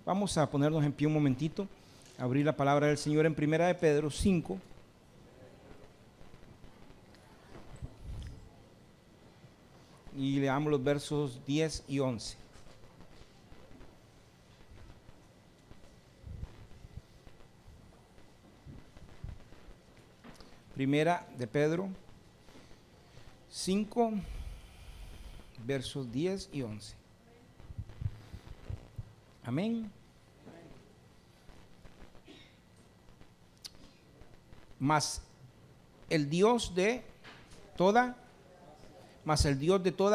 Vamos a ponernos en pie un momentito, abrir la palabra del Señor en Primera de Pedro 5. Y leamos los versos 10 y 11. Primera de Pedro 5, versos 10 y 11. Amén. Mas el Dios de toda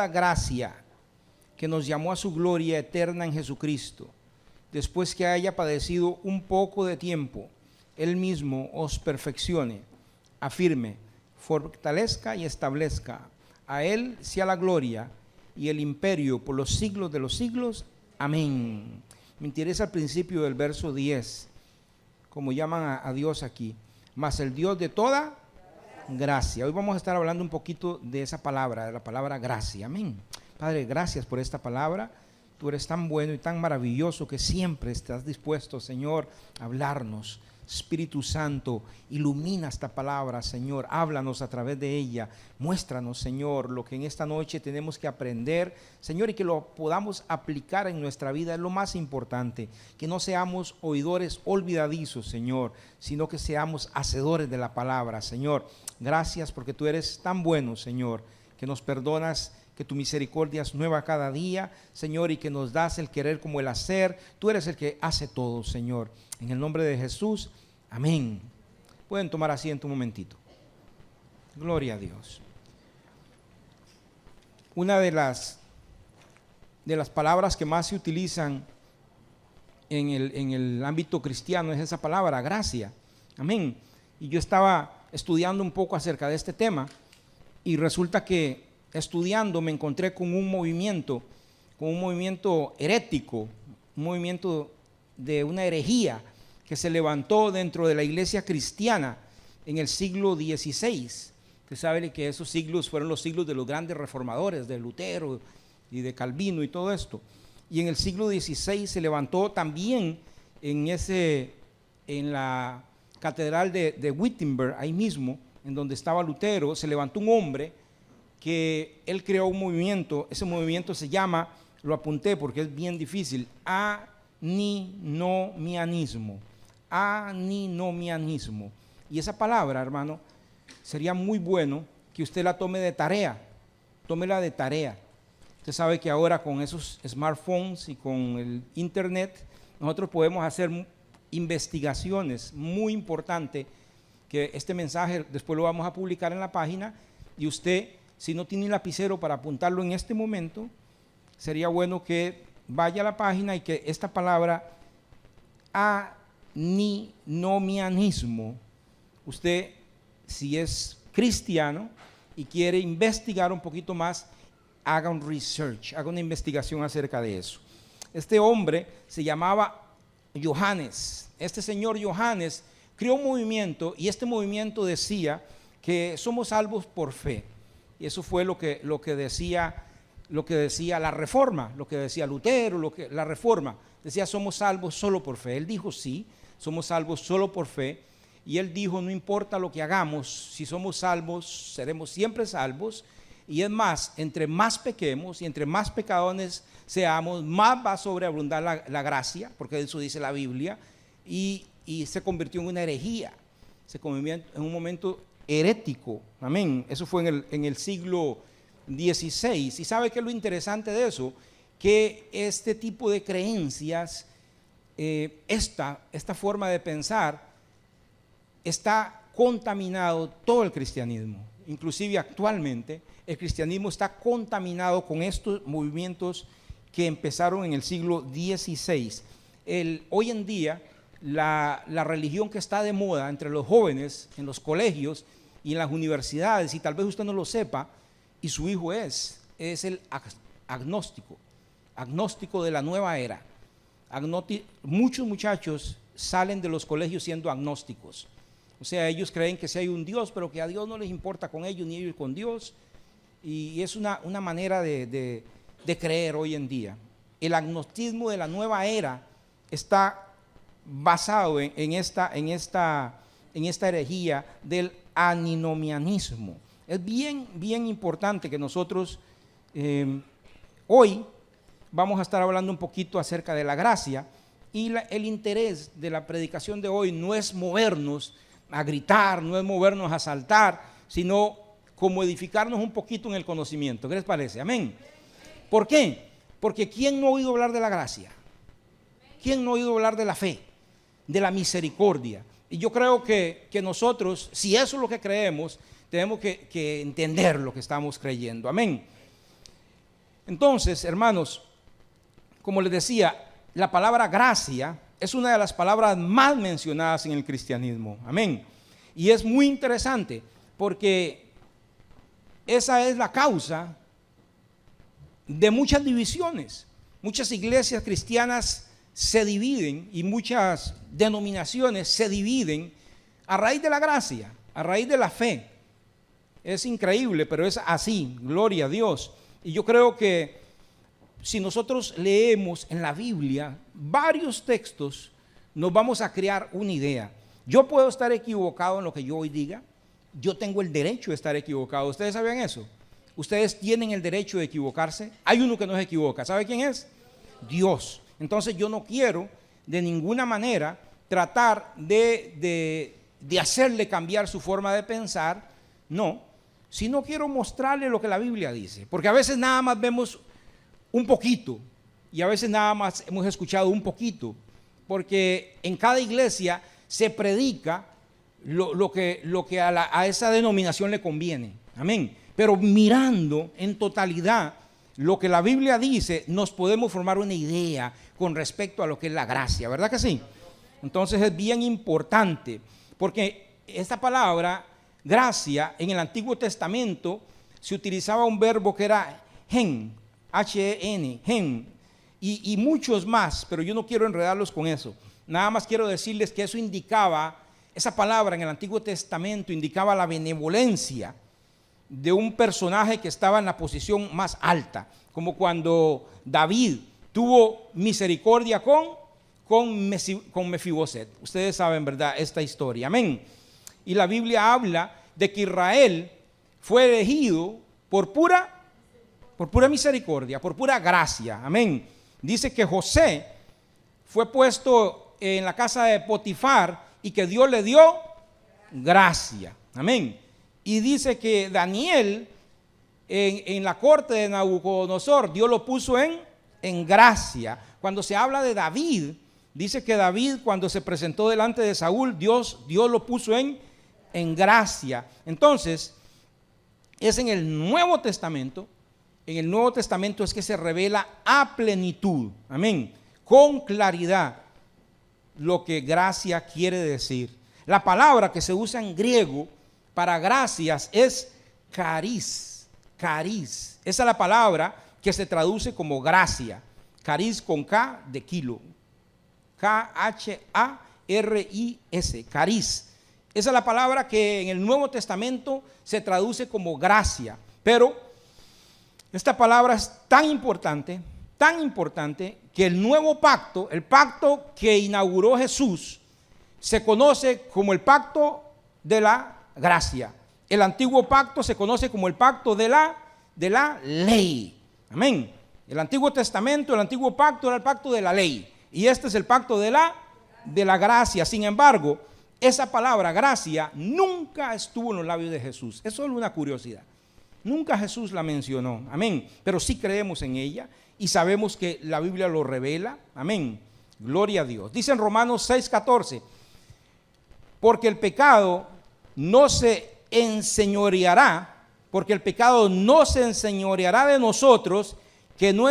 gracia, que nos llamó a su gloria eterna en Jesucristo, después que haya padecido un poco de tiempo, Él mismo os perfeccione, afirme, fortalezca y establezca. A Él sea la gloria y el imperio por los siglos de los siglos. Amén. Me interesa el principio del verso 10, como llaman a Dios aquí. Mas el Dios de toda gracia. Hoy vamos a estar hablando un poquito de esa palabra, de la palabra gracia. Amén. Padre, gracias por esta palabra. Tú eres tan bueno y tan maravilloso que siempre estás dispuesto, Señor, a hablarnos. Espíritu Santo, ilumina esta palabra, Señor, háblanos a través de ella, muéstranos, Señor, lo que en esta noche tenemos que aprender, Señor, y que lo podamos aplicar en nuestra vida, es lo más importante, que no seamos oidores olvidadizos, Señor, sino que seamos hacedores de la palabra, Señor. Gracias porque tú eres tan bueno, Señor, que nos perdonas, que tu misericordia es nueva cada día, Señor, y que nos das el querer como el hacer. Tú eres el que hace todo, Señor. En el nombre de Jesús, amén. Pueden tomar asiento un momentito. Gloria a Dios. Una de las palabras que más se utilizan en el ámbito cristiano es esa palabra, gracia. Amén. Y yo estaba estudiando un poco acerca de este tema y resulta que estudiando me encontré con un movimiento herético, un movimiento de una herejía que se levantó dentro de la iglesia cristiana en el siglo XVI. Usted sabe que esos siglos fueron los siglos de los grandes reformadores, de Lutero y de Calvino y todo esto. Y en el siglo XVI se levantó también en la catedral de Wittenberg, ahí mismo, en donde estaba Lutero, se levantó un hombre que él creó un movimiento. Ese movimiento se llama, lo apunté porque es bien difícil, antinomianismo. Antinomianismo. Y esa palabra, hermano, sería muy bueno que usted la tome de tarea. Tómela de tarea. Usted sabe que ahora con esos smartphones y con el internet, nosotros podemos hacer investigaciones muy importantes, que este mensaje después lo vamos a publicar en la página, y usted, si no tiene lapicero para apuntarlo en este momento, sería bueno que vaya a la página y que esta palabra antinomianismo, usted, si es cristiano y quiere investigar un poquito más, haga un research, haga una investigación acerca de eso. Este hombre se llamaba Johannes. Este señor Johannes creó un movimiento y este movimiento decía que somos salvos por fe. Y eso fue lo que decía la Reforma, lo que decía Lutero, la Reforma. Decía somos salvos solo por fe. Él dijo sí, somos salvos solo por fe. Y él dijo no importa lo que hagamos, si somos salvos, seremos siempre salvos. Y es más, entre más pequemos y entre más pecadores seamos, más va a sobreabundar la gracia, porque eso dice la Biblia. Y se convirtió en una herejía, se convirtió en un momento herético, amén. Eso fue en el siglo XVI. Y ¿sabe qué es lo interesante de eso? Que este tipo de creencias, esta forma de pensar, está contaminado todo el cristianismo. Inclusive actualmente el cristianismo está contaminado con estos movimientos que empezaron en el siglo XVI. Hoy en día la religión que está de moda entre los jóvenes, en los colegios y en las universidades, y tal vez usted no lo sepa, y su hijo es el agnóstico de la nueva era. Muchos muchachos salen de los colegios siendo agnósticos. O sea, ellos creen que sí hay un Dios, pero que a Dios no les importa con ellos, ni ellos con Dios. Y es una manera de creer hoy en día. El agnosticismo de la nueva era está basado en esta herejía del antinomianismo. Es bien importante que nosotros hoy vamos a estar hablando un poquito acerca de la gracia, y el interés de la predicación de hoy no es movernos a gritar, no es movernos a saltar, sino como edificarnos un poquito en el conocimiento. ¿Qué les parece? Amén. ¿Por qué? Porque ¿quién no ha oído hablar de la gracia? ¿Quién no ha oído hablar de la fe, de la misericordia? Y yo creo que nosotros, si eso es lo que creemos, tenemos que entender lo que estamos creyendo. Amén. Entonces, hermanos, como les decía, la palabra gracia es una de las palabras más mencionadas en el cristianismo. Amén. Y es muy interesante porque esa es la causa de muchas divisiones. Muchas iglesias cristianas se dividen y muchas denominaciones se dividen a raíz de la gracia, a raíz de la fe. Es increíble, pero es así, gloria a Dios. Y yo creo que si nosotros leemos en la Biblia varios textos, nos vamos a crear una idea. Yo puedo estar equivocado en lo que yo hoy diga. Yo tengo el derecho de estar equivocado. ¿Ustedes sabían eso? Ustedes tienen el derecho de equivocarse. Hay uno que no se equivoca. ¿Sabe quién es? Dios. Entonces yo no quiero de ninguna manera tratar de hacerle cambiar su forma de pensar. No, sino quiero mostrarle lo que la Biblia dice. Porque a veces nada más vemos un poquito y a veces nada más hemos escuchado un poquito. Porque en cada iglesia se predica lo que a esa denominación le conviene. Amén. Pero mirando en totalidad lo que la Biblia dice, nos podemos formar una idea con respecto a lo que es la gracia, ¿verdad que sí? Entonces es bien importante, porque esta palabra gracia en el Antiguo Testamento se utilizaba un verbo que era gen, H-E-N, gen, y muchos más, pero yo no quiero enredarlos con eso. Nada más quiero decirles que eso indicaba, esa palabra en el Antiguo Testamento indicaba la benevolencia de un personaje que estaba en la posición más alta, como cuando David tuvo misericordia con Mefiboset. Ustedes saben, ¿verdad?, esta historia. Amén. Y la Biblia habla de que Israel fue elegido por pura misericordia, por pura gracia. Amén. Dice que José fue puesto en la casa de Potifar y que Dios le dio gracia. Amén. Y dice que Daniel en la corte de Nabucodonosor, Dios lo puso en gracia. Cuando se habla de David, dice que David, cuando se presentó delante de Saúl, Dios lo puso en gracia. Entonces, es en el Nuevo Testamento. En el Nuevo Testamento es que se revela a plenitud, amén, con claridad lo que gracia quiere decir. La palabra que se usa en griego para gracias es charis, charis. Esa es la palabra que se traduce como gracia. Charis con K de kilo. K-H-A-R-I-S, charis. Esa es la palabra que en el Nuevo Testamento se traduce como gracia. Pero esta palabra es tan importante que el nuevo pacto, el pacto que inauguró Jesús, se conoce como el pacto de la gracia. El antiguo pacto se conoce como el pacto de la ley. Amén. El Antiguo Testamento, el antiguo pacto era el pacto de la ley. Y este es el pacto de la gracia. Sin embargo, esa palabra gracia nunca estuvo en los labios de Jesús. Es solo una curiosidad. Nunca Jesús la mencionó, amén, pero sí creemos en ella y sabemos que la Biblia lo revela, amén, gloria a Dios. Dice en Romanos 6:14, porque el pecado no se enseñoreará de nosotros, que no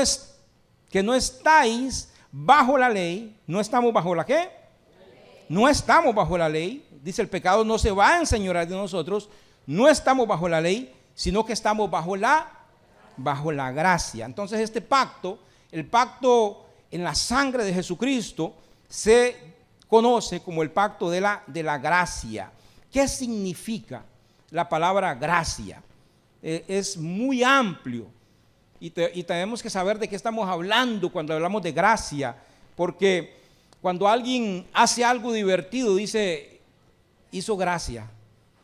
estáis bajo la ley. ¿No estamos bajo la qué? No estamos bajo la ley. Dice, el pecado no se va a enseñorear de nosotros, no estamos bajo la ley, sino que estamos bajo la gracia. Entonces este pacto, el pacto en la sangre de Jesucristo, se conoce como el pacto de la gracia. ¿Qué significa la palabra gracia? Es muy amplio y tenemos que saber de qué estamos hablando cuando hablamos de gracia, porque cuando alguien hace algo divertido, dice, hizo gracia.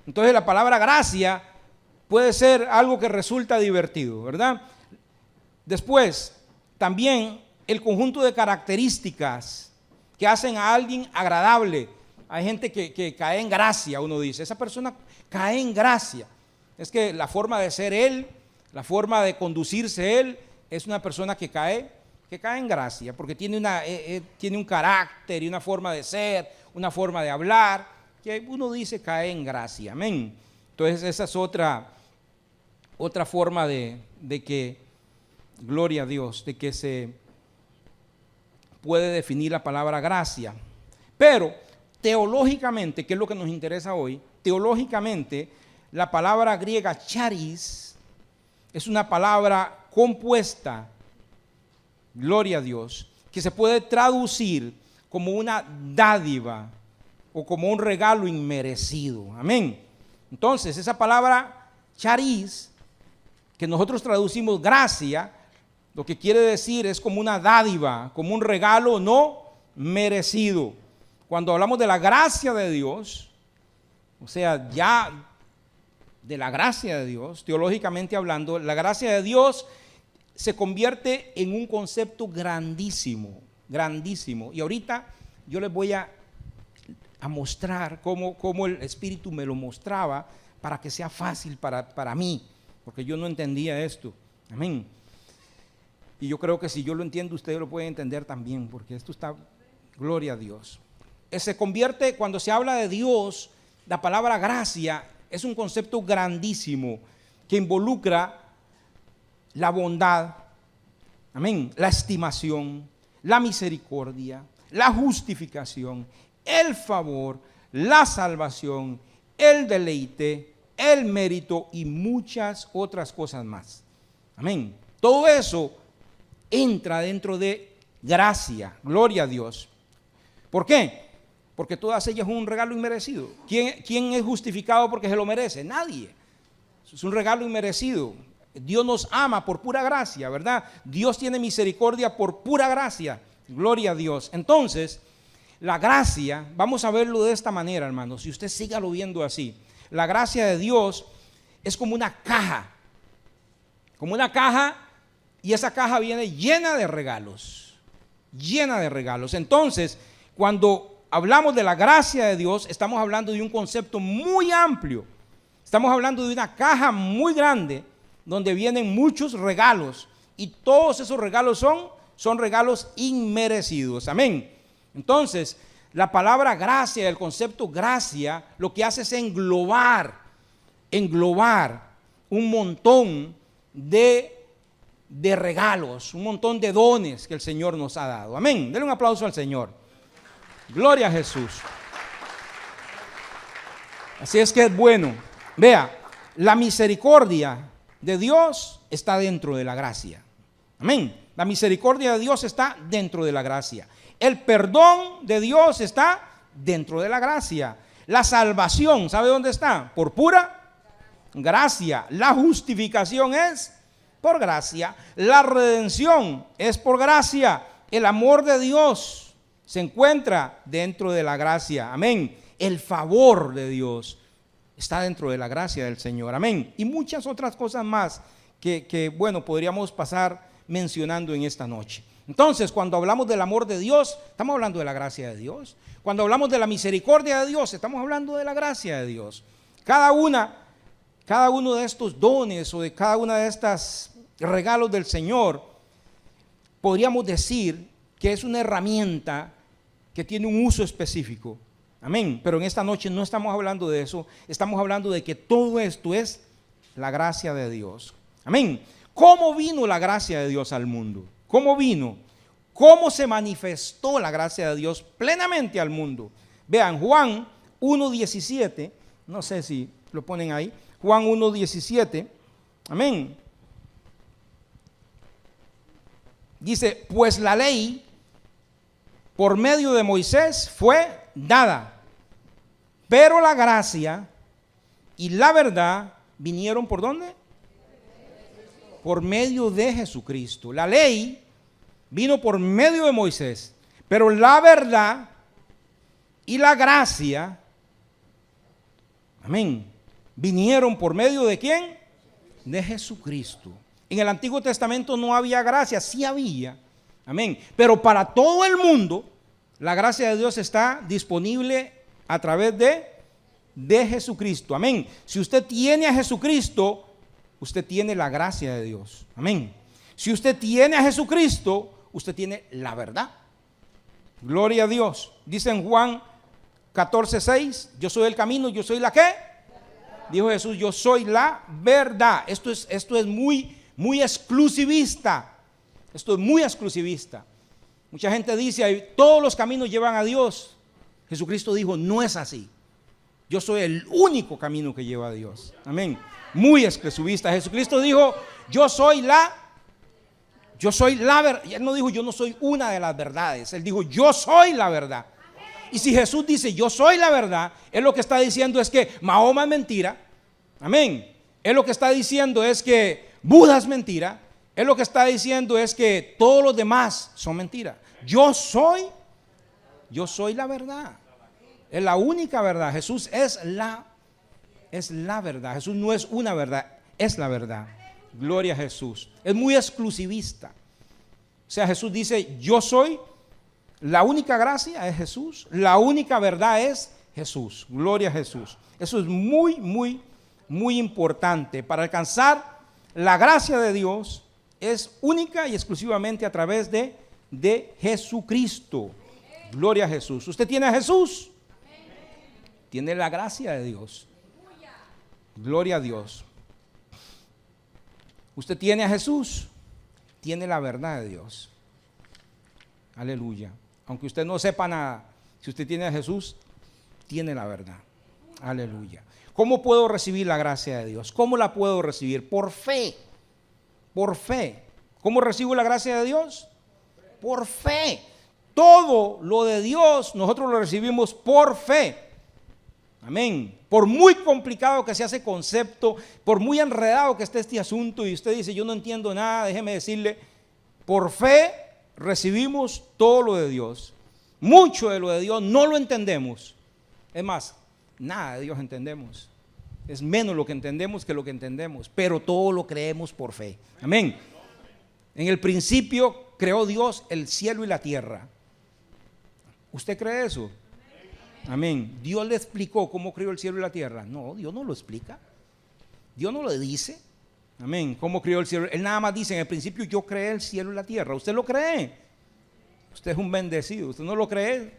Entonces la palabra gracia puede ser algo que resulta divertido, ¿verdad? Después, también el conjunto de características que hacen a alguien agradable. Hay gente que cae en gracia, uno dice, esa persona cae en gracia. Es que la forma de ser él, la forma de conducirse él, es una persona que cae en gracia, porque tiene un carácter y una forma de ser, una forma de hablar, que uno dice cae en gracia, amén. Entonces esa es otra forma de que, gloria a Dios, de que se puede definir la palabra gracia. Pero teológicamente, que es lo que nos interesa hoy, teológicamente la palabra griega charis es una palabra compuesta, gloria a Dios, que se puede traducir como una dádiva o como un regalo inmerecido, amén. Entonces esa palabra charis, que nosotros traducimos gracia, lo que quiere decir es como una dádiva, como un regalo no merecido. Cuando hablamos de la gracia de Dios, o sea, ya de la gracia de Dios, teológicamente hablando, la gracia de Dios se convierte en un concepto grandísimo, grandísimo. Y ahorita yo les voy a mostrar cómo el Espíritu me lo mostraba para que sea fácil para mí, porque yo no entendía esto. Amén. Y yo creo que si yo lo entiendo, ustedes lo pueden entender también, porque esto está, gloria a Dios. Se convierte, cuando se habla de Dios, la palabra gracia es un concepto grandísimo que involucra la bondad, amén, la estimación, la misericordia, la justificación, el favor, la salvación, el deleite, el mérito y muchas otras cosas más. Amén. Todo eso entra dentro de gracia, gloria a Dios. ¿Por qué? Porque todas ellas son un regalo inmerecido. ¿Quién es justificado porque se lo merece? Nadie. Es un regalo inmerecido. Dios nos ama por pura gracia, ¿verdad? Dios tiene misericordia por pura gracia, gloria a Dios. Entonces, la gracia, vamos a verlo de esta manera, hermanos, si usted sígalo viendo así. La gracia de Dios es como una caja, y esa caja viene llena de regalos, llena de regalos. Entonces, cuando hablamos de la gracia de Dios, estamos hablando de un concepto muy amplio. Estamos hablando de una caja muy grande donde vienen muchos regalos, y todos esos regalos son regalos inmerecidos. Amén. Entonces, la palabra gracia, el concepto gracia, lo que hace es englobar un montón de regalos, un montón de dones que el Señor nos ha dado. Amén. Denle un aplauso al Señor. Gloria a Jesús. Así es que es bueno. Vea, la misericordia de Dios está dentro de la gracia. Amén. La misericordia de Dios está dentro de la gracia. El perdón de Dios está dentro de la gracia. La salvación, ¿sabe dónde está? Por pura gracia. La justificación es por gracia. La redención es por gracia. El amor de Dios se encuentra dentro de la gracia. Amén. El favor de Dios está dentro de la gracia del Señor. Amén. Y muchas otras cosas más que bueno, podríamos pasar mencionando en esta noche. Entonces, cuando hablamos del amor de Dios, estamos hablando de la gracia de Dios. Cuando hablamos de la misericordia de Dios, estamos hablando de la gracia de Dios. Cada uno de estos dones o de cada una de estas regalos del Señor, podríamos decir que es una herramienta que tiene un uso específico. Amén. Pero en esta noche no estamos hablando de eso. Estamos hablando de que todo esto es la gracia de Dios. Amén. ¿Cómo vino la gracia de Dios al mundo? ¿Cómo vino? ¿Cómo se manifestó la gracia de Dios plenamente al mundo? Vean, Juan 1:17, no sé si lo ponen ahí, Juan 1:17, amén. Dice, pues la ley por medio de Moisés fue dada, pero la gracia y la verdad vinieron ¿por dónde? Por medio de Jesucristo. La ley vino por medio de Moisés, Pero la verdad y la gracia, amén, vinieron por medio de ¿quién? De Jesucristo. En el Antiguo Testamento no había gracia, sí había, amén. Pero para todo el mundo, la gracia de Dios está disponible a través de Jesucristo, amén. Si usted tiene a Jesucristo, usted tiene la gracia de Dios, amén. Si usted tiene a Jesucristo, usted tiene la verdad. Gloria a Dios. Dice en Juan 14:6, yo soy el camino, yo soy la ¿qué? Dijo Jesús, yo soy la verdad. Esto es muy exclusivista. Esto es muy exclusivista. Mucha gente dice, todos los caminos llevan a Dios. Jesucristo dijo, no es así. Yo soy el único camino que lleva a Dios. Amén. Muy exclusivista. Jesucristo dijo, yo soy la verdad. Él no dijo, yo no soy una de las verdades. Él dijo, yo soy la verdad. Y si Jesús dice, yo soy la verdad, él lo que está diciendo es que Mahoma es mentira. Amén. Él lo que está diciendo es que Buda es mentira. Él lo que está diciendo es que todos los demás son mentiras. Yo soy la verdad. Es la única verdad. Jesús es la verdad. Jesús no es una verdad, es la verdad. Gloria a Jesús. Es muy exclusivista. O sea, Jesús dice, yo soy, la única gracia es Jesús, la única verdad es Jesús. Gloria a Jesús. Eso es muy importante. Para alcanzar la gracia de Dios es única y exclusivamente a través de Jesucristo. Gloria a Jesús. ¿Usted tiene a Jesús? Tiene la gracia de Dios. Gloria a Dios. Usted tiene a Jesús, tiene la verdad de Dios. Aleluya. Aunque usted no sepa nada, si usted tiene a Jesús, tiene la verdad. Aleluya. ¿Cómo puedo recibir la gracia de Dios? ¿Cómo la puedo recibir? Por fe. Por fe. ¿Cómo recibo la gracia de Dios? Por fe. Todo lo de Dios nosotros lo recibimos por fe. Amén. Por muy complicado que sea ese concepto, por muy enredado que esté este asunto y usted dice, yo no entiendo nada, déjeme decirle, por fe recibimos todo lo de Dios. Mucho de lo de Dios no lo entendemos. Es más, nada de Dios entendemos. Es menos lo que entendemos que lo que entendemos, pero todo lo creemos por fe. Amén. En el principio creó Dios el cielo y la tierra. ¿Usted cree eso? Amén. ¿Dios le explicó cómo creó el cielo y la tierra? No, Dios no lo explica. Dios no lo dice. Amén. ¿Cómo creó el cielo? Él nada más dice, en el principio yo creé el cielo y la tierra. ¿Usted lo cree? Usted es un bendecido. ¿Usted no lo cree?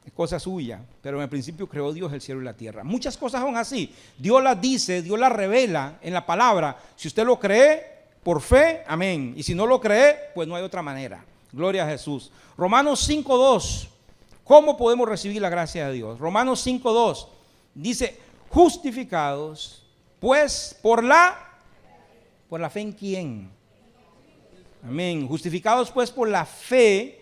Es cosa suya. Pero en el principio creó Dios el cielo y la tierra. Muchas cosas son así. Dios las dice, Dios las revela en la palabra. Si usted lo cree, por fe, amén. Y si no lo cree, pues no hay otra manera. Gloria a Jesús. Romanos 5:2. ¿Cómo podemos recibir la gracia de Dios? Romanos 5:2 dice, justificados, pues por la fe en quién. Amén. Justificados pues por la fe,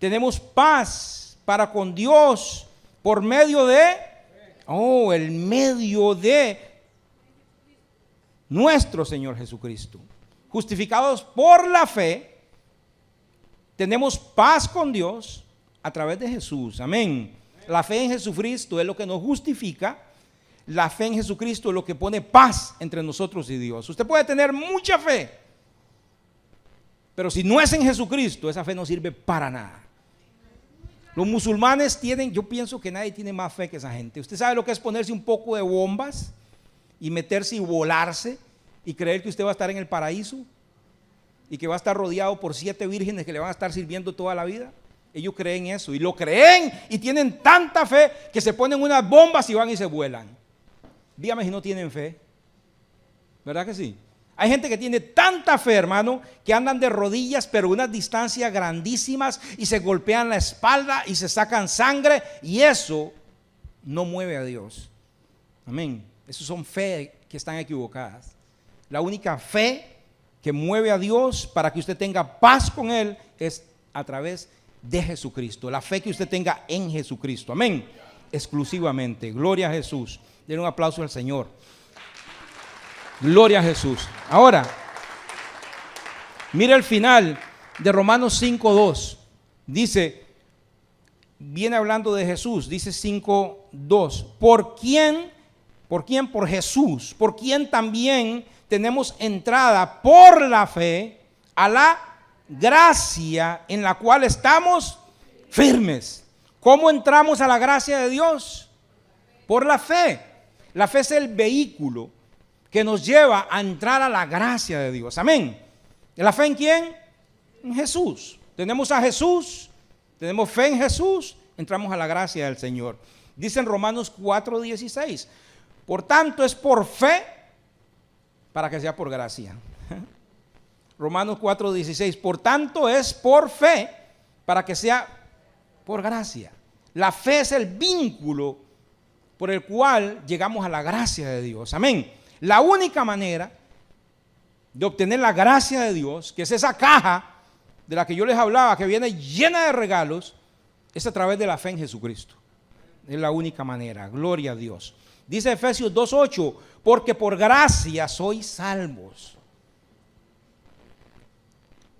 tenemos paz para con Dios por medio de, el medio de nuestro Señor Jesucristo. Justificados por la fe, tenemos paz con Dios a través de Jesús. Amén. La fe en Jesucristo es lo que nos justifica. La fe en Jesucristo es lo que pone paz entre nosotros y Dios. Usted puede tener mucha fe, pero si no es en Jesucristo, esa fe no sirve para nada. Los musulmanes tienen, yo pienso que nadie tiene más fe que esa gente. Usted sabe lo que es ponerse un poco de bombas y meterse y volarse y creer que usted va a estar en el paraíso y que va a estar rodeado por 7 vírgenes que le van a estar sirviendo toda la vida. Ellos creen eso y lo creen y tienen tanta fe que se ponen unas bombas y van y se vuelan. Dígame si no tienen fe. ¿Verdad que sí? Hay gente que tiene tanta fe, hermano, que andan de rodillas pero a unas distancias grandísimas y se golpean la espalda y se sacan sangre y eso no mueve a Dios. Amén. Esas son fe que están equivocadas. La única fe que mueve a Dios para que usted tenga paz con Él es a través de Jesucristo. La fe que usted tenga en Jesucristo. Amén. Exclusivamente. Gloria a Jesús. Denle un aplauso al Señor. Gloria a Jesús. Ahora, mira el final de Romanos 5:2. Dice, viene hablando de Jesús, dice 5:2. ¿Por quién? Por Jesús. Por quien también tenemos entrada por la fe a la gracia en la cual estamos firmes. ¿Cómo entramos a la gracia de Dios? Por la fe. La fe es el vehículo que nos lleva a entrar a la gracia de Dios. Amén. ¿La fe en quién? En Jesús. Tenemos a Jesús, tenemos fe en Jesús, entramos a la gracia del Señor. Dice en Romanos 4:16, por tanto es por fe para que sea por gracia. Romanos 4:16, por tanto es por fe para que sea por gracia. La fe es el vínculo por el cual llegamos a la gracia de Dios. Amén. La única manera de obtener la gracia de Dios, que es esa caja de la que yo les hablaba, que viene llena de regalos, es a través de la fe en Jesucristo. Es la única manera. Gloria a Dios. Dice Efesios 2:8, porque por gracia sois salvos.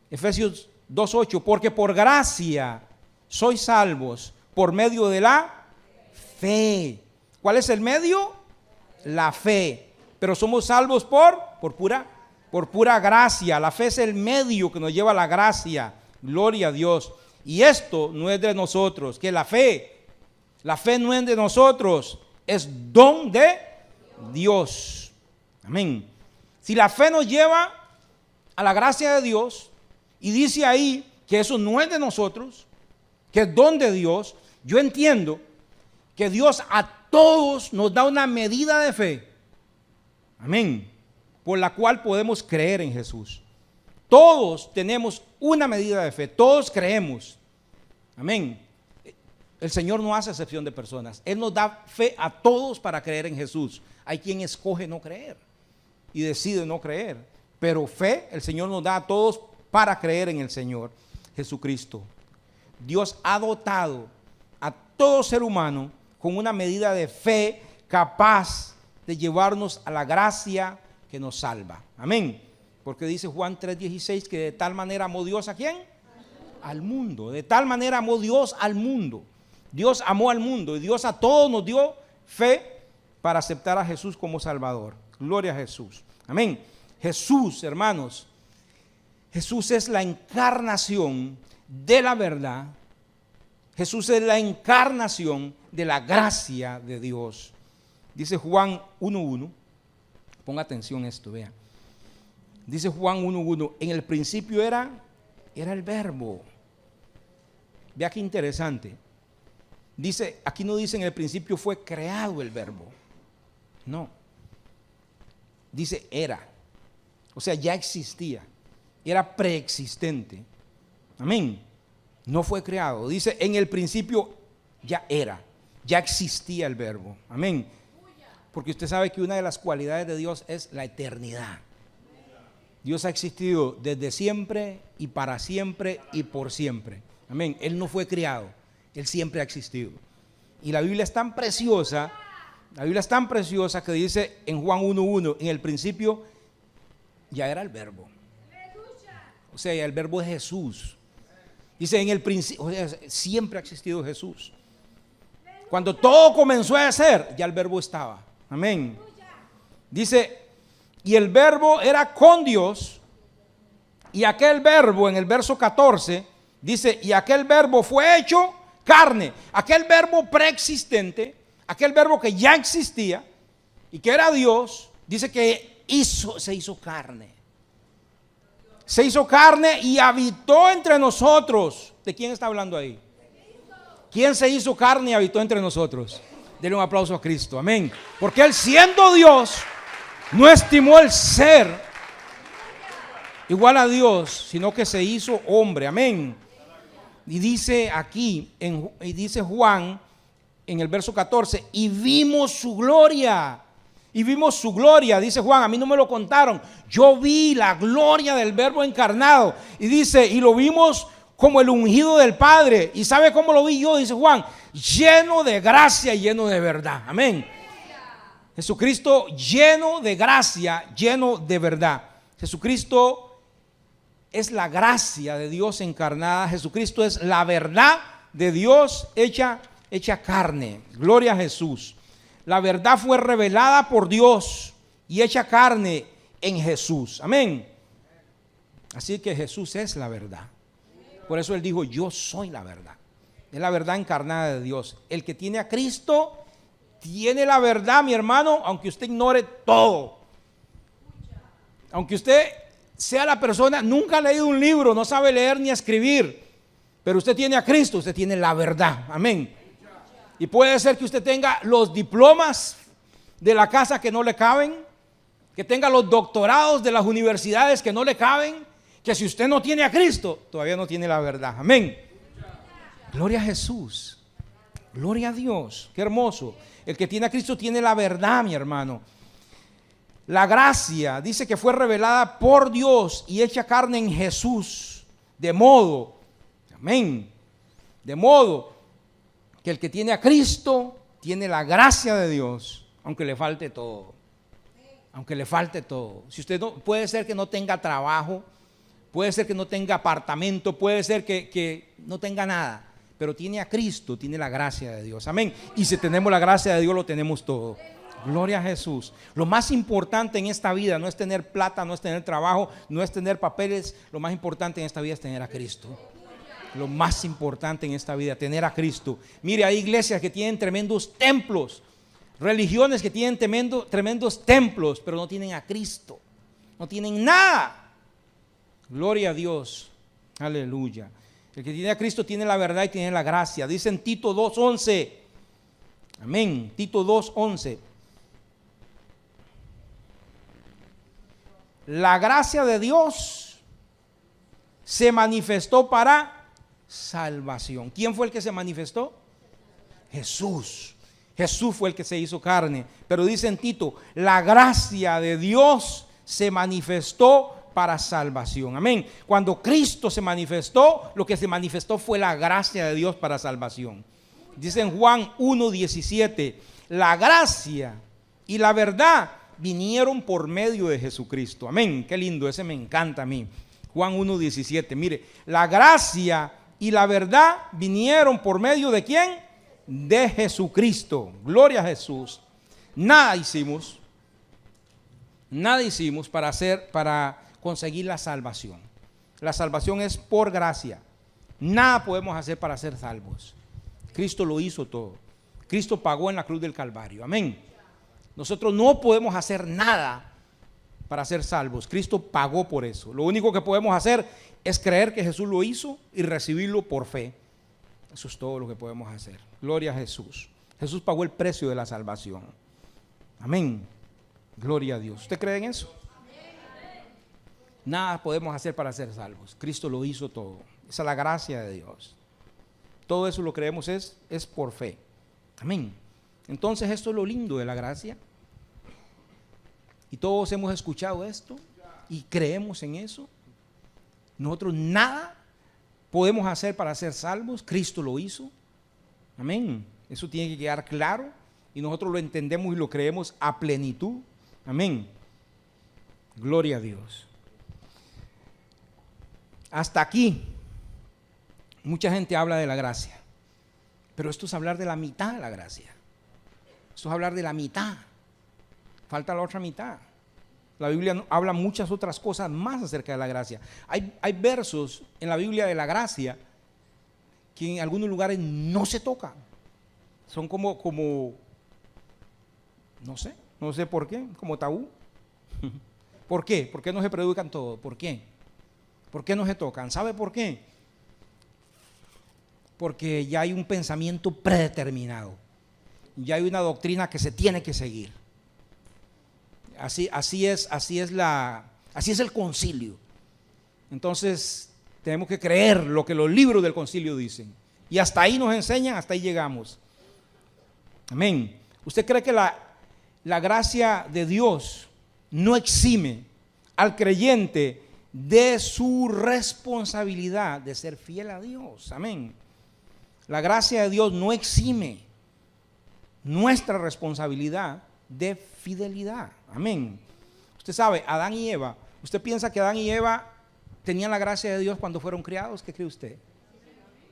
Efesios 2:8, porque por gracia sois salvos por medio de la fe. ¿Cuál es el medio? La fe. Pero somos salvos por pura gracia. La fe es el medio que nos lleva a la gracia. Gloria a Dios. Y esto no es de nosotros, que la fe no es de nosotros, es don de Dios. Amén. Si la fe nos lleva a la gracia de Dios y dice ahí que eso no es de nosotros, que es don de Dios, yo entiendo que Dios a todos nos da una medida de fe. Amén. Por la cual podemos creer en Jesús. Todos tenemos una medida de fe, todos creemos. Amén. El Señor no hace excepción de personas. Él nos da fe a todos para creer en Jesús. Hay quien escoge no creer y decide no creer. Pero fe el Señor nos da a todos para creer en el Señor Jesucristo. Dios ha dotado a todo ser humano con una medida de fe capaz de llevarnos a la gracia que nos salva. Amén. Porque dice Juan 3:16 que de tal manera amó Dios ¿a quién? Al mundo. De tal manera amó Dios al mundo. Dios amó al mundo y Dios a todos nos dio fe para aceptar a Jesús como Salvador. Gloria a Jesús. Amén. Jesús, hermanos, Jesús es la encarnación de la verdad. Jesús es la encarnación de la gracia de Dios. Dice Juan 1:1. Ponga atención a esto, vea. Dice Juan 1:1, en el principio era el verbo. Vea qué interesante. Dice, aquí no dice en el principio fue creado el verbo. No. Dice era. O sea, ya existía. Era preexistente. Amén. No fue creado. Dice, en el principio ya era. Ya existía el verbo. Amén. Porque usted sabe que una de las cualidades de Dios es la eternidad. Dios ha existido desde siempre y para siempre y por siempre. Amén. Él no fue creado, Él siempre ha existido. Y la Biblia es tan preciosa, que dice en Juan 1:1, en el principio ya era el verbo. O sea, ya el verbo es Jesús. Dice en el principio, o sea, siempre ha existido Jesús. Cuando todo comenzó a ser, ya el verbo estaba. Amén. Dice, y el verbo era con Dios, y aquel verbo en el verso 14, dice, y aquel verbo fue hecho carne. Aquel verbo preexistente, aquel verbo que ya existía y que era Dios, dice que se hizo carne. Se hizo carne y habitó entre nosotros. ¿De quién está hablando ahí? ¿Quién se hizo carne y habitó entre nosotros? Denle un aplauso a Cristo, amén. Porque Él, siendo Dios, no estimó el ser igual a Dios, sino que se hizo hombre, amén. Y dice aquí, y dice Juan en el verso 14, y vimos su gloria. Y vimos su gloria, dice Juan, a mí no me lo contaron, yo vi la gloria del verbo encarnado. Y dice, y lo vimos como el ungido del Padre. ¿Y sabe cómo lo vi yo? Dice Juan, lleno de gracia y lleno de verdad. Amén. Jesucristo lleno de gracia, lleno de verdad. Jesucristo es la gracia de Dios encarnada. Jesucristo es la verdad de Dios hecha carne. Gloria a Jesús. La verdad fue revelada por Dios y hecha carne en Jesús. Amén. Así que Jesús es la verdad. Por eso Él dijo, yo soy la verdad. Es la verdad encarnada de Dios. El que tiene a Cristo tiene la verdad, mi hermano, aunque usted ignore todo. Aunque usted sea la persona, nunca ha leído un libro, no sabe leer ni escribir, pero usted tiene a Cristo, usted tiene la verdad. Amén. Y puede ser que usted tenga los diplomas de la casa que no le caben, que tenga los doctorados de las universidades que no le caben, que si usted no tiene a Cristo, todavía no tiene la verdad. Amén. Gloria a Jesús. Gloria a Dios. Qué hermoso. El que tiene a Cristo tiene la verdad, mi hermano. La gracia dice que fue revelada por Dios y hecha carne en Jesús. De modo, amén, de modo que el que tiene a Cristo tiene la gracia de Dios, aunque le falte todo. Aunque le falte todo. Si usted no, puede ser que no tenga trabajo, puede ser que no tenga apartamento, puede ser que no tenga nada, pero tiene a Cristo, tiene la gracia de Dios. Amén. Y si tenemos la gracia de Dios, lo tenemos todo. Gloria a Jesús. Lo más importante en esta vida no es tener plata, no es tener trabajo, no es tener papeles. Lo más importante en esta vida es tener a Cristo. Lo más importante en esta vida, tener a Cristo. Mire, hay iglesias que tienen tremendos templos, religiones que tienen tremendos templos, pero no tienen a Cristo. No tienen nada. Gloria a Dios. Aleluya. El que tiene a Cristo tiene la verdad y tiene la gracia. Dice en Tito 2:11. Amén. Tito 2:11. La gracia de Dios se manifestó para salvación. ¿Quién fue el que se manifestó? Jesús. Jesús fue el que se hizo carne. Pero dice en Tito, la gracia de Dios se manifestó para salvación. Amén. Cuando Cristo se manifestó, lo que se manifestó fue la gracia de Dios para salvación. Dice en Juan 1:17, la gracia y la verdad vinieron por medio de Jesucristo. Amén. Qué lindo, ese me encanta a mí. Juan 1:17. Mire, la gracia y la verdad vinieron por medio de ¿quién? De Jesucristo. Gloria a Jesús. Nada hicimos para conseguir la salvación. La salvación es por gracia. Nada podemos hacer para ser salvos. Cristo lo hizo todo. Cristo pagó en la cruz del Calvario. Amén. Nosotros no podemos hacer nada para ser salvos. Cristo pagó por eso. Lo único que podemos hacer es creer que Jesús lo hizo y recibirlo por fe. Eso es todo lo que podemos hacer. Gloria a Jesús. Jesús pagó el precio de la salvación. Amén. Gloria a Dios. ¿Usted cree en eso? Nada podemos hacer para ser salvos. Cristo lo hizo todo. Esa es la gracia de Dios. Todo eso lo creemos es por fe. Amén. Entonces esto es lo lindo de la gracia. Y todos hemos escuchado esto y creemos en eso. Nosotros nada podemos hacer para ser salvos. Cristo lo hizo. Amén. Eso tiene que quedar claro y nosotros lo entendemos y lo creemos a plenitud. Amén. Gloria a Dios. Hasta aquí mucha gente habla de la gracia, pero esto es hablar de la mitad de la gracia. Esto es hablar de la mitad. Falta la otra mitad. La Biblia habla muchas otras cosas más acerca de la gracia. Hay versos en la Biblia de la gracia que en algunos lugares no se tocan. Son como no sé por qué, como tabú. ¿Por qué? ¿Por qué no se predican todo? ¿Por qué? ¿Por qué no se tocan? ¿Sabe por qué? Porque ya hay un pensamiento predeterminado. Ya hay una doctrina que se tiene que seguir. Así es el concilio. Entonces tenemos que creer lo que los libros del concilio dicen. Y hasta ahí nos enseñan, hasta ahí llegamos. Amén. ¿Usted cree que la gracia de Dios no exime al creyente de su responsabilidad de ser fiel a Dios? Amén. La gracia de Dios no exime nuestra responsabilidad de fidelidad. Amén. Usted sabe, Adán y Eva, usted piensa que Adán y Eva ¿Tenían la gracia de Dios cuando fueron criados? ¿Qué cree usted?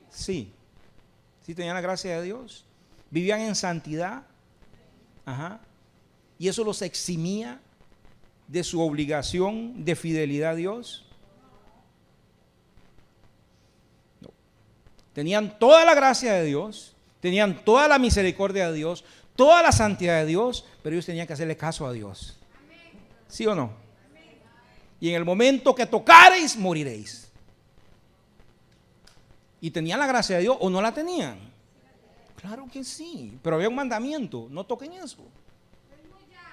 Sí. Sí tenían la gracia de Dios. Vivían en santidad. Ajá. Y eso los eximía de su obligación de fidelidad a Dios. No. Tenían toda la gracia de Dios, tenían toda la misericordia de Dios, toda la santidad de Dios, pero ellos tenían que hacerle caso a Dios. ¿Sí o no? Y en el momento que tocareis, moriréis. ¿Y tenían la gracia de Dios o no la tenían? Claro que sí, pero había un mandamiento: no toquen eso.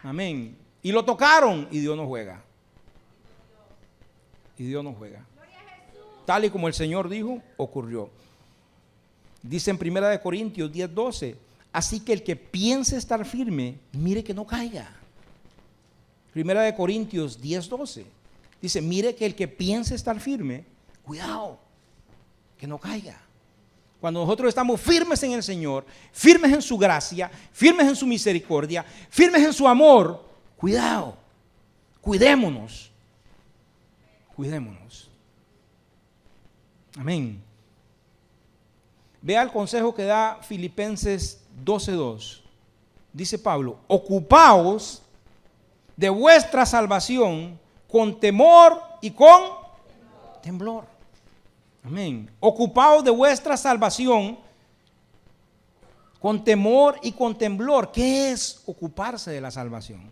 Amén. Y lo tocaron y Dios no juega. Y Dios no juega. Tal y como el Señor dijo, ocurrió. Dice en 1 Corintios 10:12: así que el que piense estar firme, mire que no caiga. 1 Corintios 10:12 dice: mire que el que piense estar firme, cuidado, que no caiga. Cuando nosotros estamos firmes en el Señor, firmes en su gracia, firmes en su misericordia, firmes en su amor, cuidado, cuidémonos. Cuidémonos. Amén. Vea el consejo que da Filipenses 12:2. Dice Pablo: ocupaos de vuestra salvación con temor y con temblor. Amén. Ocupaos de vuestra salvación con temor y con temblor. ¿Qué es ocuparse de la salvación?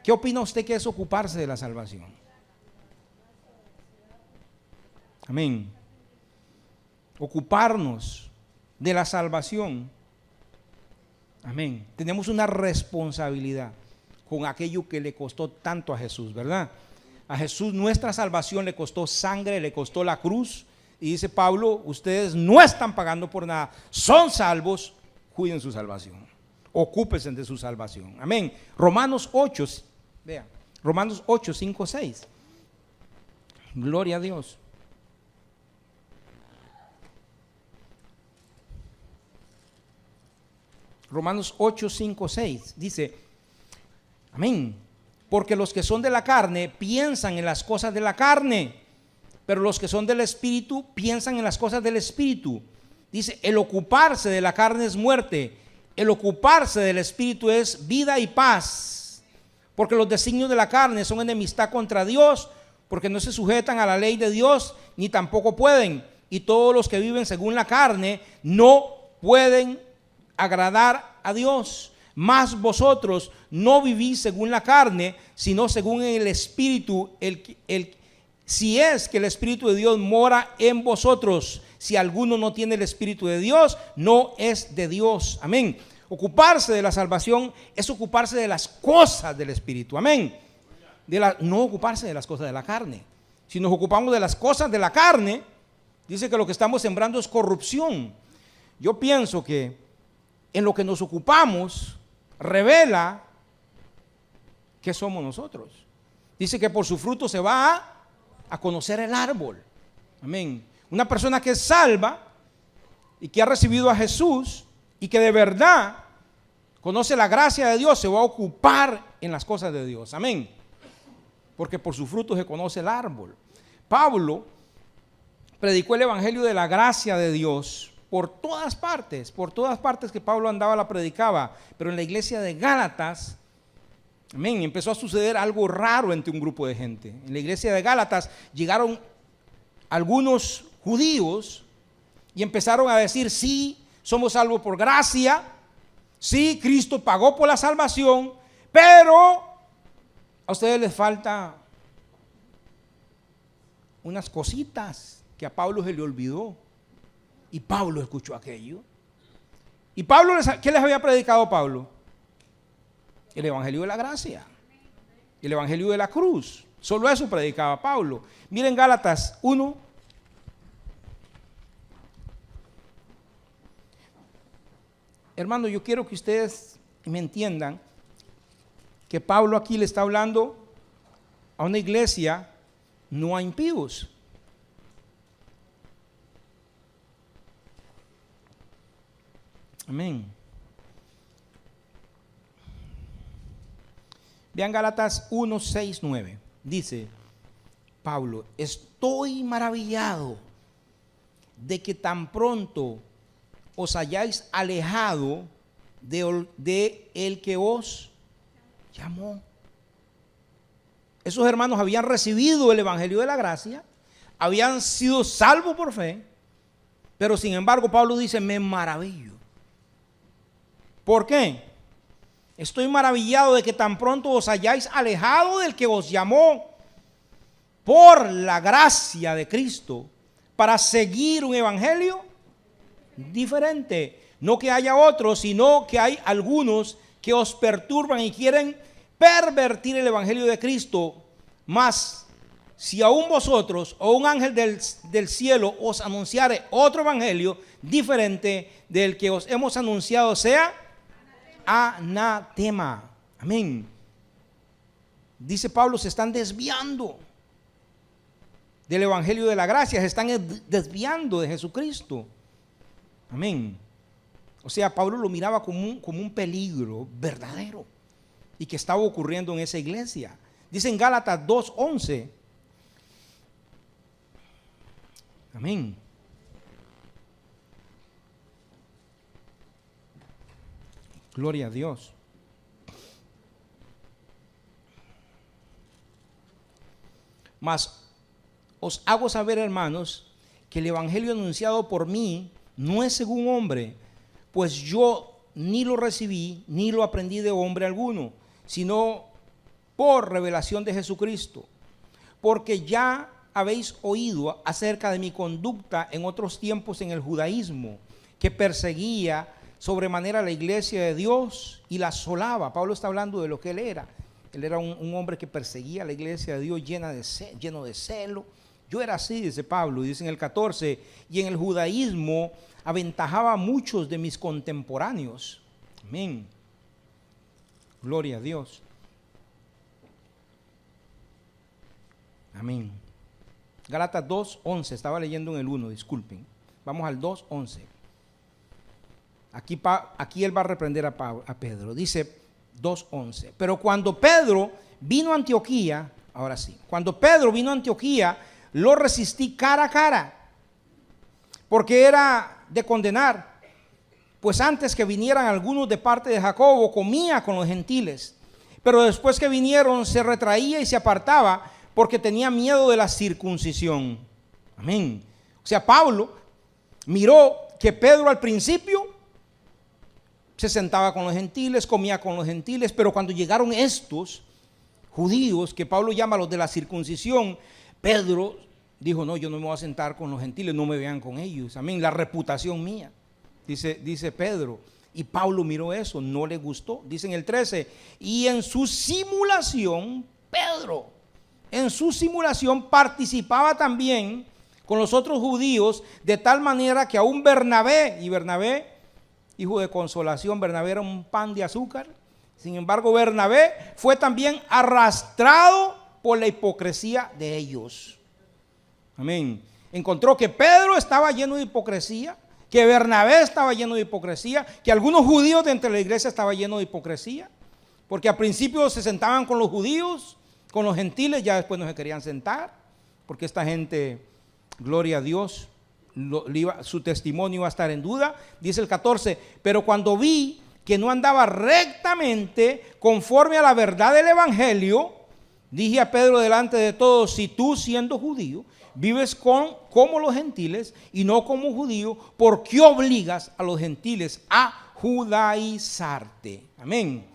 ¿Qué opina usted que es ocuparse de la salvación? Amén. Ocuparnos de la salvación. Amén. Tenemos una responsabilidad con aquello que le costó tanto a Jesús, ¿verdad? A Jesús nuestra salvación le costó sangre, le costó la cruz. Y dice Pablo: ustedes no están pagando por nada, son salvos, cuiden su salvación, ocúpense de su salvación. Amén. Romanos 8, vea, Romanos 8, 5, 6. Gloria a Dios. Romanos 8, 5, 6 dice: amén. Porque los que son de la carne piensan en las cosas de la carne, pero los que son del Espíritu piensan en las cosas del Espíritu. Dice: el ocuparse de la carne es muerte, el ocuparse del Espíritu es vida y paz. Porque los designios de la carne son enemistad contra Dios, porque no se sujetan a la ley de Dios, ni tampoco pueden. Y todos los que viven según la carne no pueden agradar a Dios. Mas vosotros no vivís según la carne, sino según el Espíritu, si es que el Espíritu de Dios mora en vosotros. Si alguno no tiene el Espíritu de Dios, no es de Dios. Amén. Ocuparse de la salvación es ocuparse de las cosas del Espíritu. Amén. No ocuparse de las cosas de la carne. Si nos ocupamos de las cosas de la carne, dice que lo que estamos sembrando es corrupción. Yo pienso que en lo que nos ocupamos revela qué somos nosotros. Dice que por su fruto se va a conocer el árbol. Amén. Una persona que es salva y que ha recibido a Jesús y que de verdad conoce la gracia de Dios, se va a ocupar en las cosas de Dios. Amén. Porque por su fruto se conoce el árbol. Pablo predicó el evangelio de la gracia de Dios por todas partes que Pablo andaba la predicaba, pero en la iglesia de Gálatas, amén, empezó a suceder algo raro entre un grupo de gente. En la iglesia de Gálatas llegaron algunos judíos y empezaron a decir: sí, somos salvos por gracia, sí, Cristo pagó por la salvación, pero a ustedes les falta unas cositas que a Pablo se le olvidó. Y Pablo escuchó aquello. ¿Y Pablo, qué les había predicado Pablo? El evangelio de la gracia, el evangelio de la cruz. Solo eso predicaba Pablo. Miren Gálatas 1. Hermano, yo quiero que ustedes me entiendan que Pablo aquí le está hablando a una iglesia, no a impíos. Amén. Vean Gálatas 1, 6, 9. Dice: Pablo, estoy maravillado de que tan pronto os hayáis alejado de el que os llamó. Esos hermanos habían recibido el evangelio de la gracia, habían sido salvos por fe, pero sin embargo Pablo dice, me maravillo. ¿Por qué? Estoy maravillado de que tan pronto os hayáis alejado del que os llamó por la gracia de Cristo para seguir un evangelio diferente. No que haya otros, sino que hay algunos que os perturban y quieren pervertir el evangelio de Cristo. Mas si aún vosotros o un ángel del cielo os anunciare otro evangelio diferente del que os hemos anunciado, sea anatema. Amén. Dice Pablo, se están desviando del evangelio de la gracia, se están desviando de Jesucristo. Amén. O sea, Pablo lo miraba como un peligro verdadero y que estaba ocurriendo en esa iglesia. Dice en Gálatas 2:11. Amén. Gloria a Dios. Mas os hago saber, hermanos, que el evangelio anunciado por mí no es según hombre, pues yo ni lo recibí ni lo aprendí de hombre alguno, sino por revelación de Jesucristo. Porque ya habéis oído acerca de mi conducta en otros tiempos en el judaísmo, que perseguía sobremanera la iglesia de Dios y la asolaba. Pablo está hablando de lo que él era. Él era un hombre que perseguía a la iglesia de Dios lleno de celo. Yo era así, dice Pablo, y dice en el 14, y en el judaísmo aventajaba a muchos de mis contemporáneos. Amén. Gloria a Dios. Amén. Gálatas 2:11, estaba leyendo en el 1, disculpen. Vamos al 2:11. Aquí él va a reprender a Pedro. Dice 2:11. Pero cuando Pedro vino a Antioquía, ahora sí, cuando Pedro vino a Antioquía, lo resistí cara a cara, porque era de condenar. Pues antes que vinieran algunos de parte de Jacobo, comía con los gentiles. Pero después que vinieron, se retraía y se apartaba, porque tenía miedo de la circuncisión. Amén. O sea, Pablo miró que Pedro al principio se sentaba con los gentiles, comía con los gentiles, pero cuando llegaron estos judíos, que Pablo llama los de la circuncisión, Pedro dijo, no, yo no me voy a sentar con los gentiles, no me vean con ellos. Amén, la reputación mía, dice Pedro. Y Pablo miró eso, no le gustó. Dice en el 13, y en su simulación, Pedro, en su simulación participaba también con los otros judíos, de tal manera que aún Bernabé, hijo de consolación, Bernabé era un pan de azúcar. Sin embargo, Bernabé fue también arrastrado por la hipocresía de ellos. Amén. Encontró que Pedro estaba lleno de hipocresía, que Bernabé estaba lleno de hipocresía, que algunos judíos de entre la iglesia estaban llenos de hipocresía, porque al principio se sentaban con los judíos, con los gentiles, ya después no se querían sentar, porque esta gente, gloria a Dios, su testimonio iba a estar en duda. Dice el 14, pero cuando vi que no andaba rectamente conforme a la verdad del evangelio, dije a Pedro delante de todos, si tú siendo judío vives como los gentiles y no como judío, ¿por qué obligas a los gentiles a judaizarte? Amén.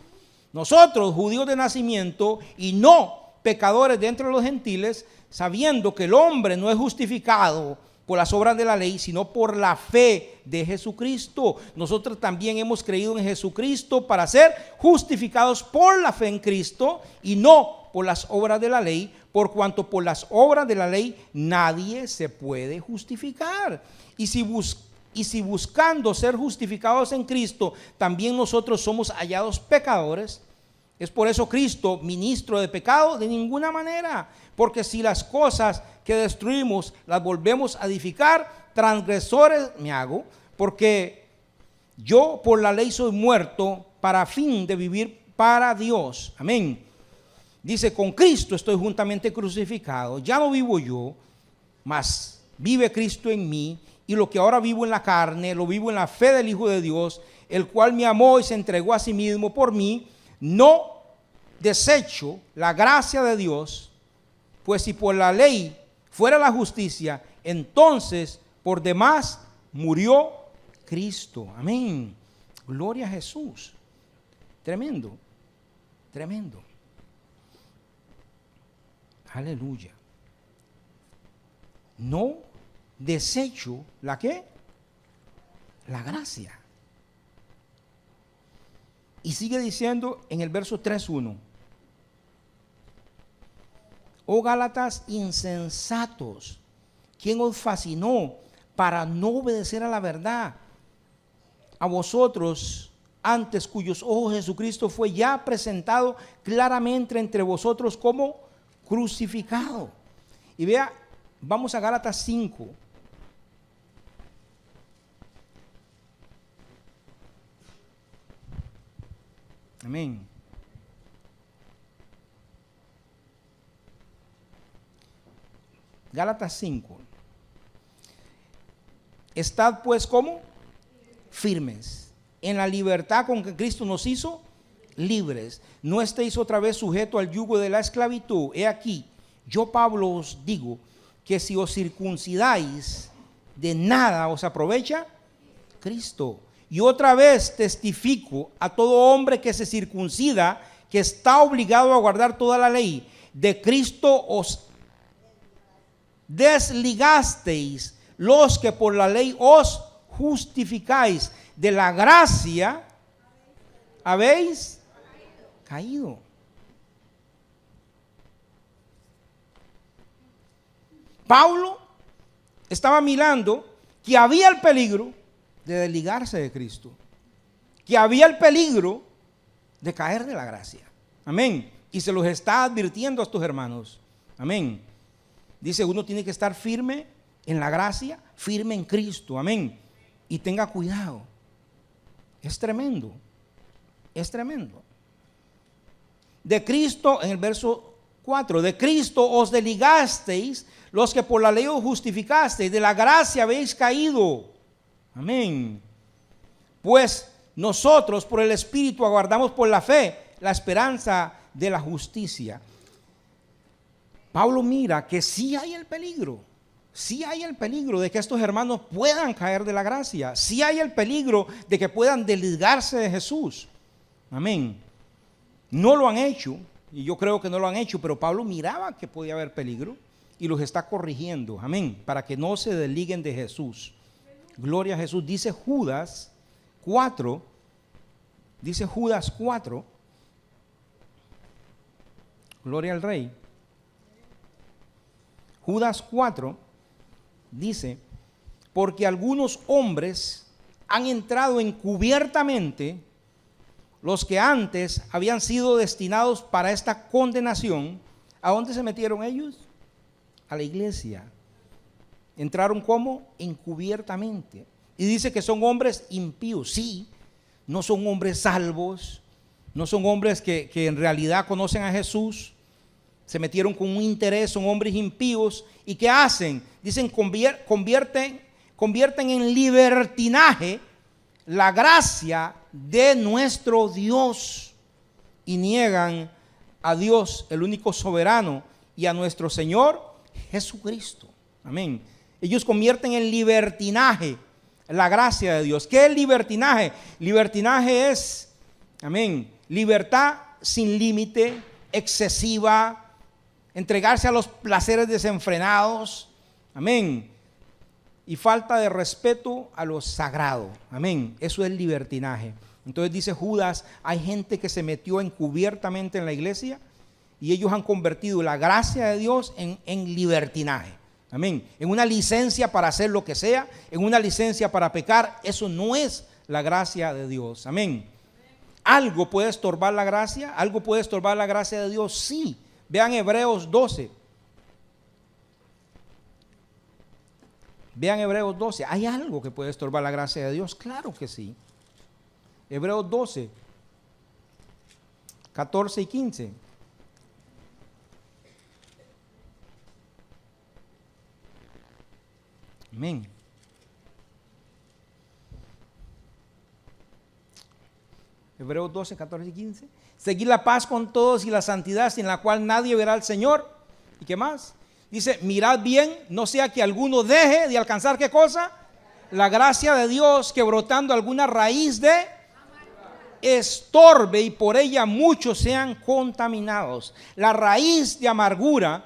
Nosotros, judíos de nacimiento y no pecadores dentro de los gentiles, sabiendo que el hombre no es justificado por las obras de la ley, sino por la fe de Jesucristo. Nosotros también hemos creído en Jesucristo para ser justificados por la fe en Cristo y no por las obras de la ley, por cuanto por las obras de la ley nadie se puede justificar. Y si buscando ser justificados en Cristo, también nosotros somos hallados pecadores, es por eso Cristo, ministro de pecado, de ninguna manera. Porque si las cosas que destruimos las volvemos a edificar, transgresores me hago, porque yo por la ley soy muerto para fin de vivir para Dios. Amén. Dice, con Cristo estoy juntamente crucificado, ya no vivo yo, mas vive Cristo en mí, y lo que ahora vivo en la carne, lo vivo en la fe del Hijo de Dios, el cual me amó y se entregó a sí mismo por mí. No desecho la gracia de Dios, pues si por la ley fuera la justicia, entonces por demás murió Cristo. Amén. Gloria a Jesús. Tremendo, tremendo. Aleluya. No desecho la ¿qué? La gracia. Y sigue diciendo en el verso 3:1. Oh Gálatas insensatos, ¿quién os fascinó para no obedecer a la verdad? A vosotros, antes cuyos ojos Jesucristo fue ya presentado claramente entre vosotros como crucificado. Y vea, vamos a Gálatas 5. Amén. Gálatas 5. Estad pues como firmes en la libertad con que Cristo nos hizo libres. No estéis otra vez sujetos al yugo de la esclavitud. He aquí, yo Pablo os digo que si os circuncidáis, de nada os aprovecha Cristo. Y otra vez testifico a todo hombre que se circuncida, que está obligado a guardar toda la ley. De Cristo os desligasteis, los que por la ley os justificáis. De la gracia habéis caído. Pablo estaba mirando que había el peligro de desligarse de Cristo, que había el peligro de caer de la gracia. Amén. Y se los está advirtiendo a estos hermanos. Amén. Dice, uno tiene que estar firme en la gracia, firme en Cristo. Amén. Y tenga cuidado. Es tremendo. Es tremendo. De Cristo, en el verso 4, de Cristo os desligasteis, los que por la ley os justificasteis, de la gracia habéis caído. Amén. Pues nosotros por el Espíritu aguardamos por la fe la esperanza de la justicia. Pablo mira que sí hay el peligro de que estos hermanos puedan caer de la gracia, sí hay el peligro de que puedan desligarse de Jesús. Amén. No lo han hecho, y yo creo que no lo han hecho, pero Pablo miraba que podía haber peligro y los está corrigiendo. Amén. Para que no se desliguen de Jesús. Gloria a Jesús. Dice Judas 4. Dice Judas 4. Gloria al Rey. Judas 4 dice, porque algunos hombres han entrado encubiertamente, los que antes habían sido destinados para esta condenación. ¿A dónde se metieron ellos? A la iglesia. Entraron como encubiertamente. Y dice que son hombres impíos. Sí, no son hombres salvos, no son hombres que en realidad conocen a Jesús. Se metieron con un interés, son hombres impíos. ¿Y qué hacen? Dicen, convierten en libertinaje la gracia de nuestro Dios. Y niegan a Dios, el único soberano, y a nuestro Señor Jesucristo. Amén. Ellos convierten en libertinaje la gracia de Dios. ¿Qué es libertinaje? Libertinaje es, amén, libertad sin límite, excesiva, entregarse a los placeres desenfrenados, amén, y falta de respeto a lo sagrado, amén. Eso es libertinaje. Entonces dice Judas, hay gente que se metió encubiertamente en la iglesia y ellos han convertido la gracia de Dios en libertinaje. Amén. En una licencia para hacer lo que sea, en una licencia para pecar. Eso no es la gracia de Dios. Amén. ¿Algo puede estorbar la gracia? ¿Algo puede estorbar la gracia de Dios? Sí. Vean Hebreos 12. Vean Hebreos 12. ¿Hay algo que puede estorbar la gracia de Dios? Claro que sí. Hebreos 12, 14 y 15. Amén. Hebreos 12, 14 y 15. Seguid la paz con todos y la santidad, sin la cual nadie verá al Señor. ¿Y qué más? Dice, mirad bien, no sea que alguno deje de alcanzar, ¿qué cosa? La gracia de Dios, que brotando alguna raíz de estorbe y por ella muchos sean contaminados. La raíz de amargura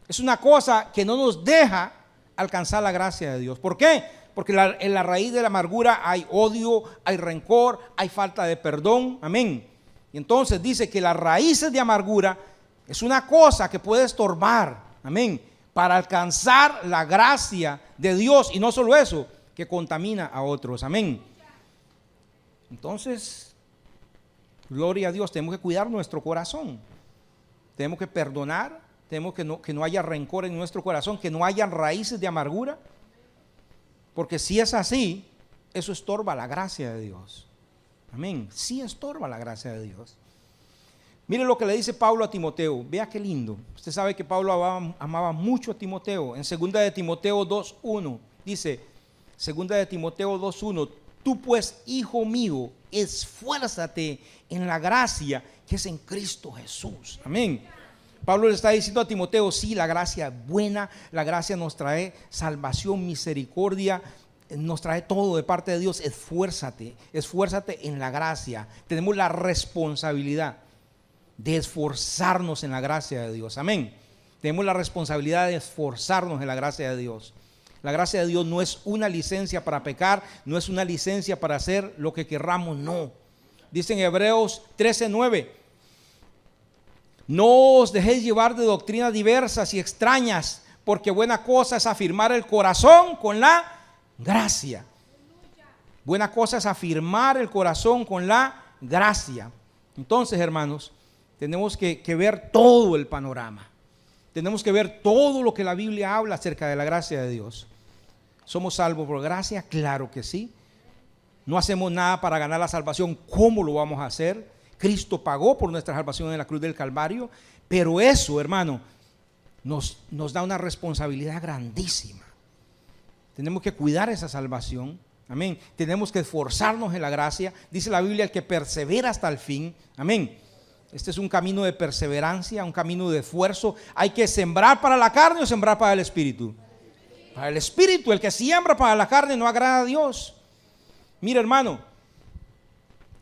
es una cosa que no nos deja alcanzar la gracia de Dios. ¿Por qué? Porque en la raíz de la amargura hay odio, hay rencor, hay falta de perdón. Amén. Y entonces dice que las raíces de amargura es una cosa que puede estorbar. Amén. Para alcanzar la gracia de Dios. Y no solo eso, que contamina a otros. Amén. Entonces, gloria a Dios, tenemos que cuidar nuestro corazón. Tenemos que perdonar. Tenemos que no haya rencor en nuestro corazón, que no haya raíces de amargura. Porque si es así, eso estorba la gracia de Dios. Amén. Sí estorba la gracia de Dios. Mire lo que le dice Pablo a Timoteo. Vea qué lindo. Usted sabe que Pablo amaba mucho a Timoteo. En 2 de Timoteo 2:1 dice, 2 de Timoteo 2:1, tú pues, hijo mío, esfuérzate en la gracia que es en Cristo Jesús. Amén. Pablo le está diciendo a Timoteo, sí, la gracia es buena, la gracia nos trae salvación, misericordia, nos trae todo de parte de Dios. Esfuérzate en la gracia. Tenemos la responsabilidad de esforzarnos en la gracia de Dios. Amén. Tenemos la responsabilidad de esforzarnos en la gracia de Dios. La gracia de Dios no es una licencia para pecar, no es una licencia para hacer lo que querramos, no. Dice en Hebreos 13:9, no os dejéis llevar de doctrinas diversas y extrañas, porque buena cosa es afirmar el corazón con la gracia. Buena cosa es afirmar el corazón con la gracia. Entonces, hermanos, tenemos que ver todo el panorama. Tenemos que ver todo lo que la Biblia habla acerca de la gracia de Dios. ¿Somos salvos por gracia? Claro que sí. No hacemos nada para ganar la salvación. ¿Cómo lo vamos a hacer? Cristo pagó por nuestra salvación en la cruz del Calvario. Pero eso, hermano, nos da una responsabilidad grandísima. Tenemos que cuidar esa salvación. Amén. Tenemos que esforzarnos en la gracia. Dice la Biblia, el que persevera hasta el fin. Amén. Este es un camino de perseverancia, un camino de esfuerzo. Hay que sembrar para la carne o sembrar para el espíritu. Para el espíritu. El que siembra para la carne no agrada a Dios. Mire, hermano,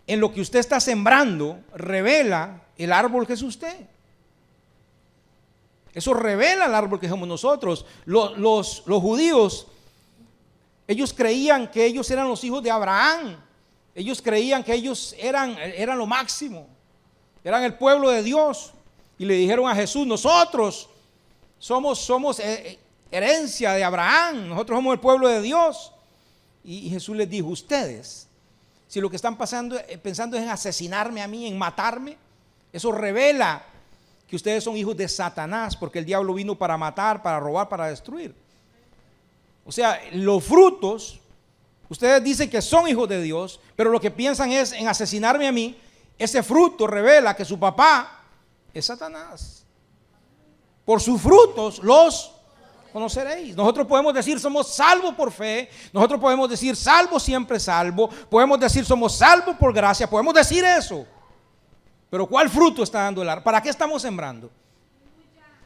en lo que usted está sembrando revela el árbol que es usted. Eso revela el árbol que somos nosotros. Los judíos, ellos creían que ellos eran los hijos de Abraham. Ellos creían que ellos eran lo máximo. Eran el pueblo de Dios. Y le dijeron a Jesús, nosotros somos herencia de Abraham. Nosotros somos el pueblo de Dios. Y Jesús les dijo, ustedes, si lo que están pensando es en asesinarme a mí, en matarme, eso revela que ustedes son hijos de Satanás, porque el diablo vino para matar, para robar, para destruir. O sea, los frutos, ustedes dicen que son hijos de Dios, pero lo que piensan es en asesinarme a mí. Ese fruto revela que su papá es Satanás. Por sus frutos los conoceréis. Nosotros podemos decir somos salvos por fe. Nosotros podemos decir salvo siempre salvo. Podemos decir somos salvos por gracia. Podemos decir eso. Pero ¿cuál fruto está dando el árbol? ¿Para qué estamos sembrando?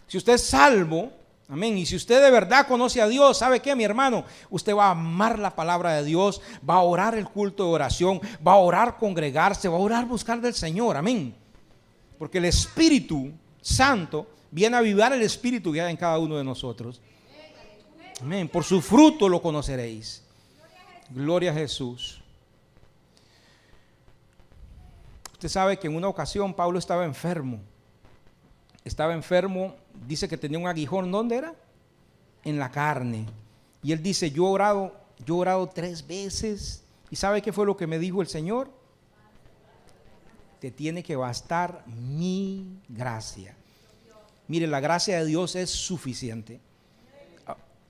Si usted es salvo, amén, y si usted de verdad conoce a Dios, ¿sabe qué, mi hermano? Usted va a amar la palabra de Dios, va a orar el culto de oración, va a orar congregarse, va a orar buscar del Señor, amén. Porque el Espíritu Santo viene a avivar el Espíritu que hay en cada uno de nosotros. Amén. Por su fruto lo conoceréis. Gloria a Jesús. Usted sabe que en una ocasión Pablo estaba enfermo. Estaba enfermo, dice que tenía un aguijón. ¿Dónde era? En la carne. Y él dice, yo he orado 3 veces. ¿Y sabe qué fue lo que me dijo el Señor? Te tiene que bastar mi gracia. Mire, la gracia de Dios es suficiente.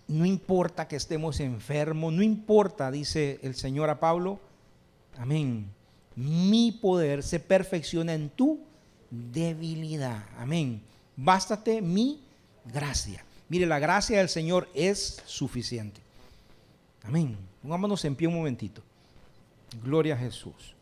No importa que estemos enfermos, no importa, dice el Señor a Pablo. Amén. Mi poder se perfecciona en tu debilidad. Amén. Bástate mi gracia. Mire, la gracia del Señor es suficiente. Amén. Pongámonos en pie un momentito. Gloria a Jesús.